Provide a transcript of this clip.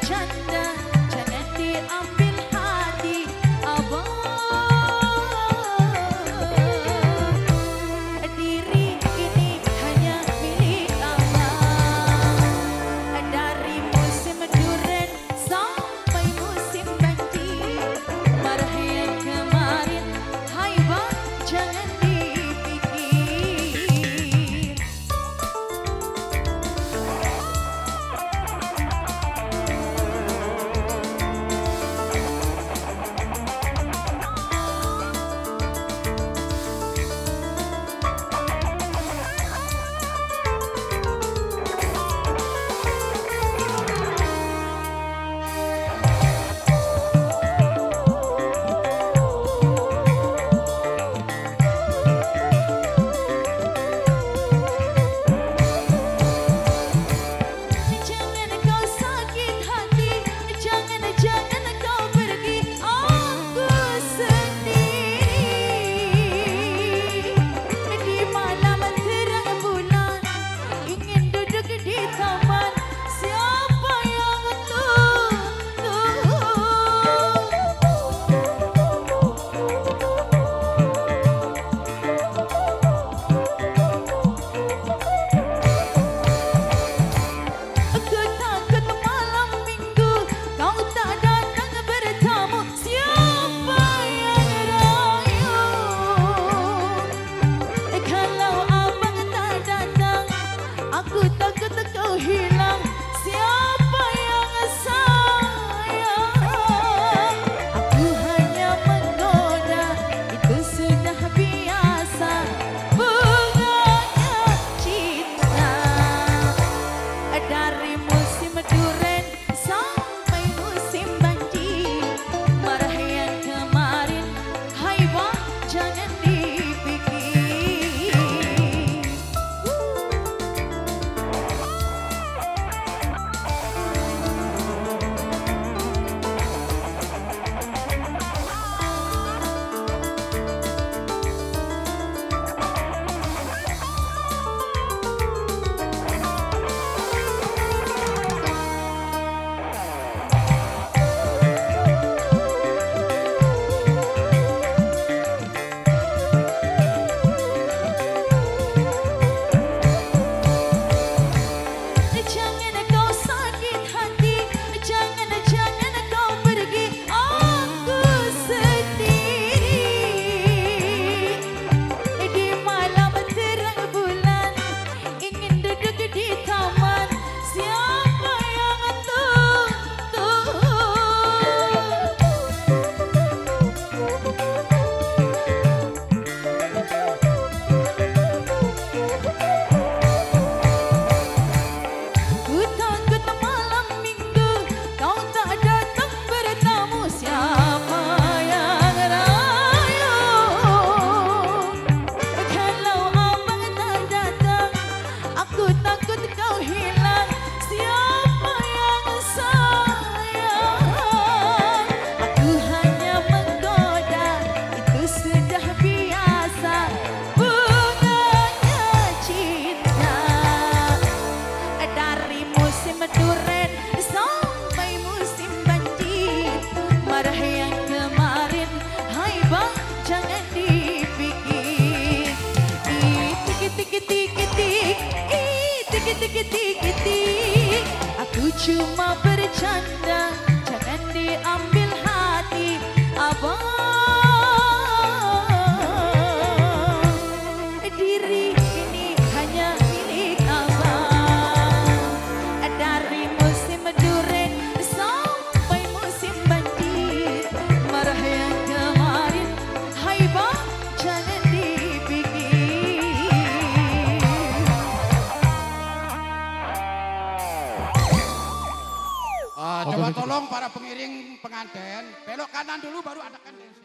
bercanda, jangan diambil hati abang. Diri ini hanya milik abang. Dari musim durian sampai musim banjir, marah yang kemarin, hai bang, jangan dipikir. Jangan kau sakit hati, jangan kau pergi, aku sendiri. Di malam terang bulan, ingin duduk di taman, siapa yang tunggu? Aku takut malam minggu kau tak datang bertamu, siapa yang rayu? Kalau abang tak datang, aku takut kau hilang, siapa yang sayang? Aku hanya menggoda, itu sudah biasa, bunganya cinta. Dari musim durian sampai musim banjir, marah yang kemarin, hai bang, jangan dipikir. Jangan kau sakit hati, jangan kau pergi, aku sendiri. Di malam terang bulan, ingin duduk di taman, siapa yang tunggu? Ku takut malam minggu kau tak datang bertamu, siapa yang rayu? Kalau abang tak datang, aku takut kau hilang, siapa yang sayang? Aku hanya menggoda, itu sudah biasa, bunganya cinta. Dari musim durian sampai musim banjir, marah yang kemarin, hai bang, jangan dipikir. Tik tik tik tik tik, tik tik tik tik. Aku cuma bercanda, jangan diambil hati abang. Diri ini hanya milik abang. Dari musim durian sampai musim banjir, marah yang kemarin, hai bang, jangan dipikir. Coba tolong para pengiring pengantin belok kanan dulu baru adakan dance.